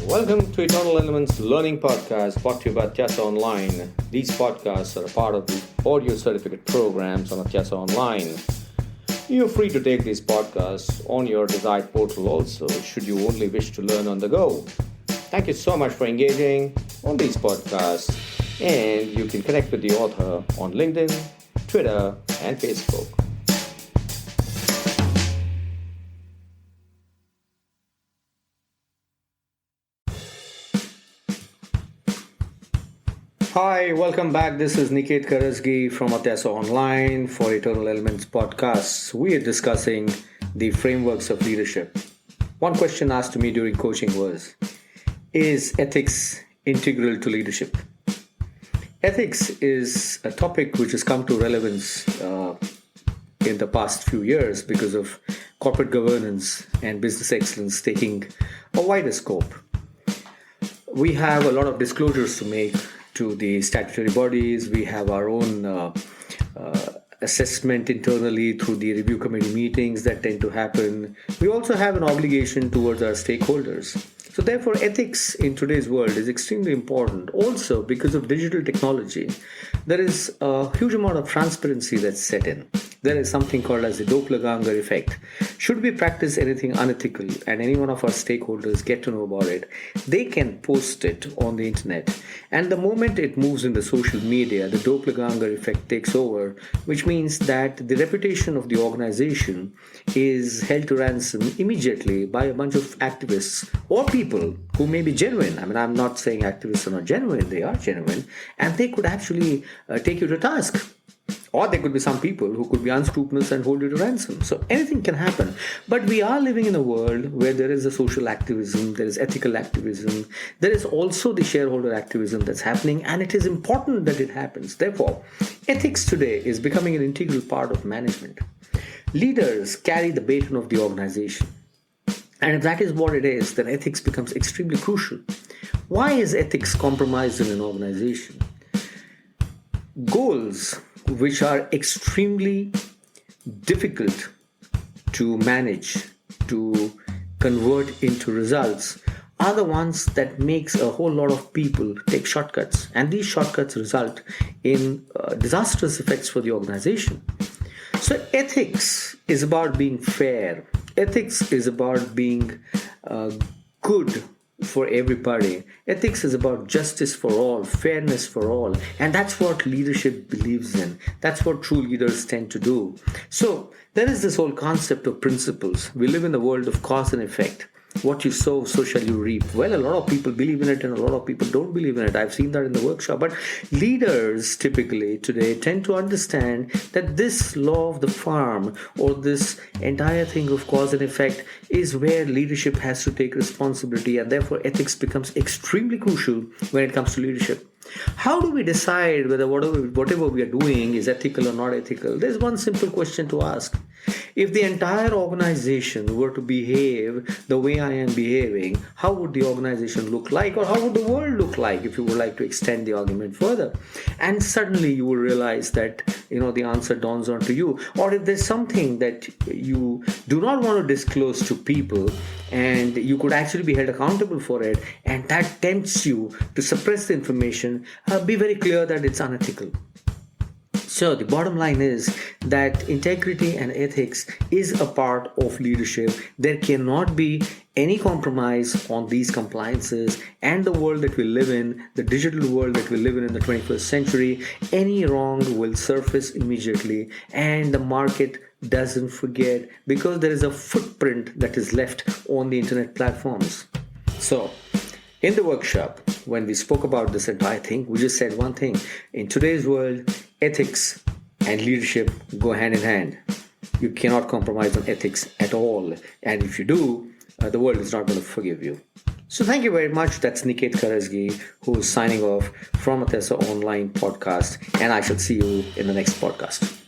Welcome to Eternal Elements Learning Podcast, brought to you by Atyasa Online. These podcasts are a part of the audio certificate programs on Atyasa Online. You're free to take these podcasts on your desired portal also, should you only wish to learn on the go. Thank you so much for engaging on these podcasts, and you can connect with the author on LinkedIn, Twitter, and Facebook. Hi, welcome back. This is Niket Karajagi from Atyasa Online for Eternal Elements podcasts. We are discussing the frameworks of leadership. One question asked to me during coaching was, is ethics integral to leadership? Ethics is a topic which has come to relevance in the past few years because of corporate governance and business excellence taking a wider scope. We have a lot of disclosures to make to the statutory bodies. We have our own assessment internally through the review committee meetings that tend to happen. We also have an obligation towards our stakeholders. So therefore, ethics in today's world is extremely important. Also, because of digital technology, there is a huge amount of transparency that's set in. There is something called as the doppelganger effect. Should we practice anything unethical and any one of our stakeholders get to know about it, they can post it on the internet. And the moment it moves in the social media, the doppelganger effect takes over, which means that the reputation of the organization is held to ransom immediately by a bunch of activists or people who may be genuine. I mean, I'm not saying activists are not genuine, they are genuine, and they could actually take you to task. Or there could be some people who could be unscrupulous and hold you to ransom. So anything can happen. But we are living in a world where there is a social activism, there is ethical activism, there is also the shareholder activism that's happening, and it is important that it happens. Therefore, ethics today is becoming an integral part of management. Leaders carry the baton of the organization. And if that is what it is, then ethics becomes extremely crucial. Why is ethics compromised in an organization? Goals which are extremely difficult to manage, to convert into results, are the ones that makes a whole lot of people take shortcuts. And these shortcuts result in disastrous effects for the organization. So ethics is about being fair. Ethics is about being good for everybody. Ethics is about justice for all, fairness for all, and that's what leadership believes in. That's what true leaders tend to do. So there is this whole concept of principles. We live in a world of cause and effect. What you sow, so shall you reap. Well, a lot of people believe in it and a lot of people don't believe in it. I've seen that in the workshop. But leaders typically today tend to understand that this law of the farm or this entire thing of cause and effect is where leadership has to take responsibility, and therefore ethics becomes extremely crucial when it comes to leadership. How do we decide whether whatever we are doing is ethical or not ethical? There's one simple question to ask. If the entire organization were to behave the way I am behaving, how would the organization look like, or how would the world look like, if you would like to extend the argument further? And suddenly you will realize that the answer dawns onto you. Or if there's something that you do not want to disclose to people and you could actually be held accountable for it, and that tempts you to suppress the information, be very clear that it's unethical. So the bottom line is that integrity and ethics is a part of leadership. There cannot be any compromise on these compliances, and the world that we live in, the digital world that we live in the 21st century, any wrong will surface immediately, and the market doesn't forget, because there is a footprint that is left on the internet platforms. So in the workshop, when we spoke about this entire thing, we just said one thing. In today's world, ethics and leadership go hand in hand. You cannot compromise on ethics at all. And if you do, the world is not going to forgive you. So thank you very much. That's Niket Karajagi, who is signing off from Atyasa Online podcast. And I shall see you in the next podcast.